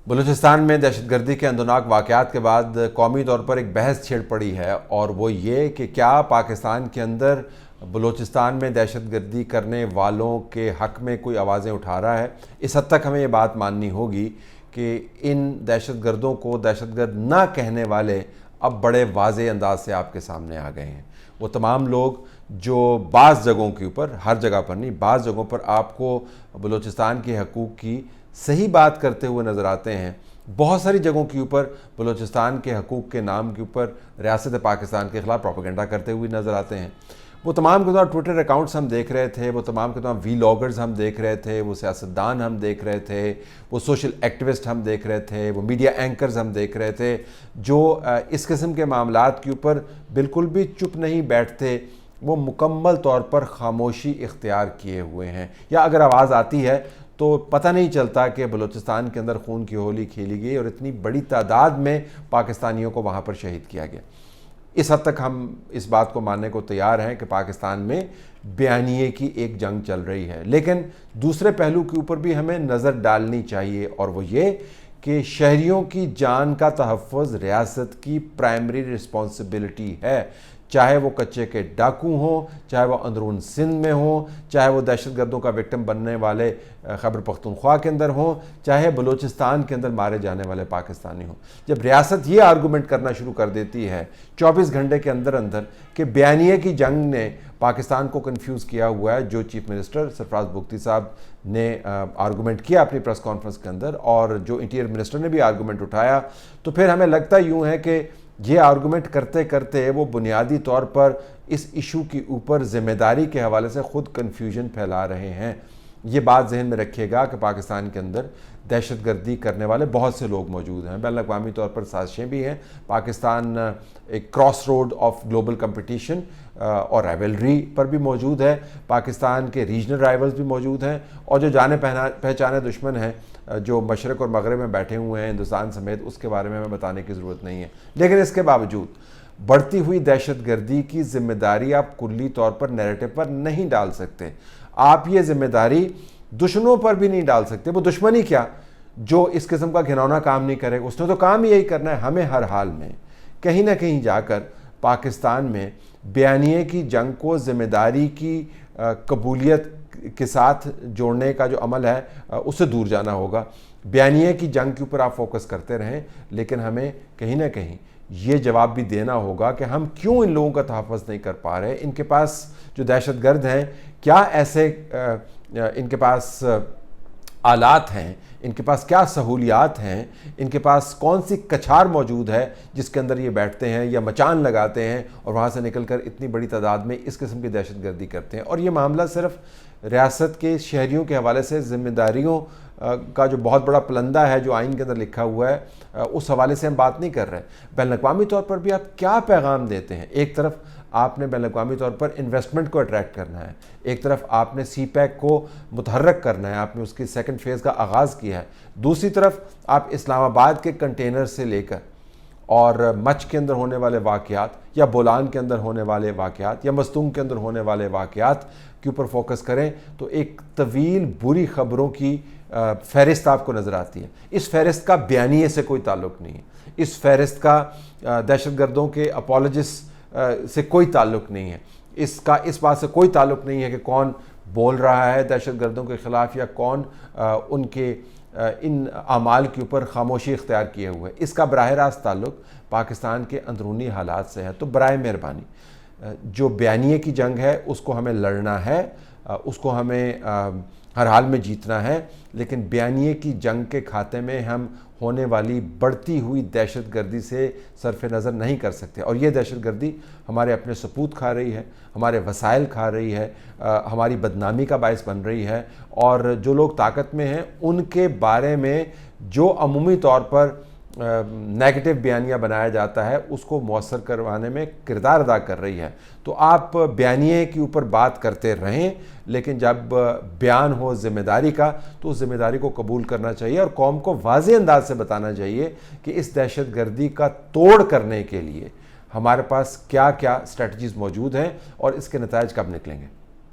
بلوچستان میں دہشت گردی کے اندوناک واقعات کے بعد قومی طور پر ایک بحث چھڑ پڑی ہے، اور وہ یہ کہ کیا پاکستان کے اندر بلوچستان میں دہشت گردی کرنے والوں کے حق میں کوئی آوازیں اٹھا رہا ہے۔ اس حد تک ہمیں یہ بات ماننی ہوگی کہ ان دہشت گردوں کو دہشت گرد نہ کہنے والے اب بڑے واضح انداز سے آپ کے سامنے آ گئے ہیں۔ وہ تمام لوگ جو بعض جگہوں کے اوپر، ہر جگہ پر نہیں، بعض جگہوں پر آپ کو بلوچستان کے حقوق کی صحیح بات کرتے ہوئے نظر آتے ہیں، بہت ساری جگہوں کے اوپر بلوچستان کے حقوق کے نام کے اوپر ریاست پاکستان کے خلاف پروپیگنڈا کرتے ہوئے نظر آتے ہیں۔ وہ تمام کے تمام ٹویٹر اکاؤنٹس ہم دیکھ رہے تھے، وہ تمام کے تمام وی لاگرز ہم دیکھ رہے تھے، وہ سیاستدان ہم دیکھ رہے تھے، وہ سوشل ایکٹیوسٹ ہم دیکھ رہے تھے، وہ میڈیا اینکرز ہم دیکھ رہے تھے، جو اس قسم کے معاملات کے اوپر بالکل بھی چپ نہیں بیٹھتے، وہ مکمل طور پر خاموشی اختیار کیے ہوئے ہیں، یا اگر آواز آتی ہے تو پتہ نہیں چلتا کہ بلوچستان کے اندر خون کی ہولی کھیلی گئی اور اتنی بڑی تعداد میں پاکستانیوں کو وہاں پر شہید کیا گیا۔ اس حد تک ہم اس بات کو ماننے کو تیار ہیں کہ پاکستان میں بیانیے کی ایک جنگ چل رہی ہے، لیکن دوسرے پہلو کے اوپر بھی ہمیں نظر ڈالنی چاہیے، اور وہ یہ کہ شہریوں کی جان کا تحفظ ریاست کی پرائمری رسپانسبلٹی ہے، چاہے وہ کچے کے ڈاکو ہوں، چاہے وہ اندرون سندھ میں ہوں، چاہے وہ دہشت گردوں کا وکٹم بننے والے خیبر پختونخوا کے اندر ہوں، چاہے بلوچستان کے اندر مارے جانے والے پاکستانی ہوں۔ جب ریاست یہ آرگومنٹ کرنا شروع کر دیتی ہے 24 گھنٹے کے اندر اندر کہ بیانیے کی جنگ نے پاکستان کو کنفیوز کیا ہوا ہے، جو چیف منسٹر سرفراز بگٹی صاحب نے آرگومنٹ کیا اپنی پریس کانفرنس کے اندر، اور جو انٹیریئر منسٹر نے بھی آرگومنٹ اٹھایا، تو پھر ہمیں لگتا یوں ہے کہ یہ آرگومنٹ کرتے کرتے وہ بنیادی طور پر اس ایشو کے اوپر ذمہ داری کے حوالے سے خود کنفیوژن پھیلا رہے ہیں۔ یہ بات ذہن میں رکھیے گا کہ پاکستان کے اندر دہشت گردی کرنے والے بہت سے لوگ موجود ہیں، بین الاقوامی طور پر سازشیں بھی ہیں۔ پاکستان ایک cross road of global competition اور رائیولری پر بھی موجود ہے، پاکستان کے ریجنل رائیولز بھی موجود ہیں، اور جو جانے پہچانے دشمن ہیں جو مشرق اور مغرب میں بیٹھے ہوئے ہیں ہندوستان سمیت، اس کے بارے میں ہمیں بتانے کی ضرورت نہیں ہے۔ لیکن اس کے باوجود بڑھتی ہوئی دہشت گردی کی ذمہ داری آپ کلی طور پر نیریٹو پر نہیں ڈال سکتے۔ آپ یہ ذمہ داری دشمنوں پر بھی نہیں ڈال سکتے۔ وہ دشمن ہی کیا جو اس قسم کا گھناؤنا کام نہیں کرے، اس نے تو کام یہی کرنا ہے۔ ہمیں ہر حال میں کہیں نہ کہیں جا کر پاکستان میں بیانیے کی جنگ کو ذمہ داری کی قبولیت کے ساتھ جوڑنے کا جو عمل ہے اس سے دور جانا ہوگا۔ بیانیے کی جنگ کے اوپر آپ فوکس کرتے رہیں، لیکن ہمیں کہیں نہ کہیں یہ جواب بھی دینا ہوگا کہ ہم کیوں ان لوگوں کا تحفظ نہیں کر پا رہے۔ ان کے پاس جو دہشت گرد ہیں، کیا ایسے ان کے پاس آلات ہیں، ان کے پاس کیا سہولیات ہیں، ان کے پاس کون سی کچھار موجود ہے جس کے اندر یہ بیٹھتے ہیں یا مچان لگاتے ہیں اور وہاں سے نکل کر اتنی بڑی تعداد میں اس قسم کی دہشت گردی کرتے ہیں۔ اور یہ معاملہ صرف ریاست کے شہریوں کے حوالے سے ذمہ داریوں کا جو بہت بڑا پلندہ ہے جو آئین کے اندر لکھا ہوا ہے، اس حوالے سے ہم بات نہیں کر رہے۔ بین الاقوامی طور پر بھی آپ کیا پیغام دیتے ہیں؟ ایک طرف آپ نے بین الاقوامی طور پر انویسٹمنٹ کو اٹریکٹ کرنا ہے، ایک طرف آپ نے سی پیک کو متحرک کرنا ہے، آپ نے اس کی سیکنڈ فیز کا آغاز کیا ہے، دوسری طرف آپ اسلام آباد کے کنٹینر سے لے کر اور مچھ کے اندر ہونے والے واقعات یا بولان کے اندر ہونے والے واقعات یا مستونگ کے اندر ہونے والے واقعات کے اوپر فوکس کریں تو ایک طویل بری خبروں کی فہرست آپ کو نظر آتی ہے۔ اس فہرست کا بیانیے سے کوئی تعلق نہیں ہے، اس فہرست کا دہشت گردوں کے اپولوجسٹ سے کوئی تعلق نہیں ہے، اس بات سے کوئی تعلق نہیں ہے کہ کون بول رہا ہے دہشت گردوں کے خلاف یا کون ان کے ان اعمال کے اوپر خاموشی اختیار کیے ہوئے۔ اس کا براہ راست تعلق پاکستان کے اندرونی حالات سے ہے۔ تو برائے مہربانی جو بیانیے کی جنگ ہے اس کو ہمیں لڑنا ہے، اس کو ہمیں ہر حال میں جیتنا ہے، لیکن بیانیے کی جنگ کے کھاتے میں ہم ہونے والی بڑھتی ہوئی دہشت گردی سے صرف نظر نہیں کر سکتے۔ اور یہ دہشت گردی ہمارے اپنے سپوت کھا رہی ہے، ہمارے وسائل کھا رہی ہے، ہماری بدنامی کا باعث بن رہی ہے، اور جو لوگ طاقت میں ہیں ان کے بارے میں جو عمومی طور پر نیگیٹو بیانیہ بنایا جاتا ہے اس کو مؤثر کروانے میں کردار ادا کر رہی ہے۔ تو آپ بیانیے کے اوپر بات کرتے رہیں، لیکن جب بیان ہو ذمہ داری کا تو اس ذمہ داری کو قبول کرنا چاہیے اور قوم کو واضح انداز سے بتانا چاہیے کہ اس دہشت گردی کا توڑ کرنے کے لیے ہمارے پاس کیا کیا اسٹریٹجیز موجود ہیں اور اس کے نتائج کب نکلیں گے۔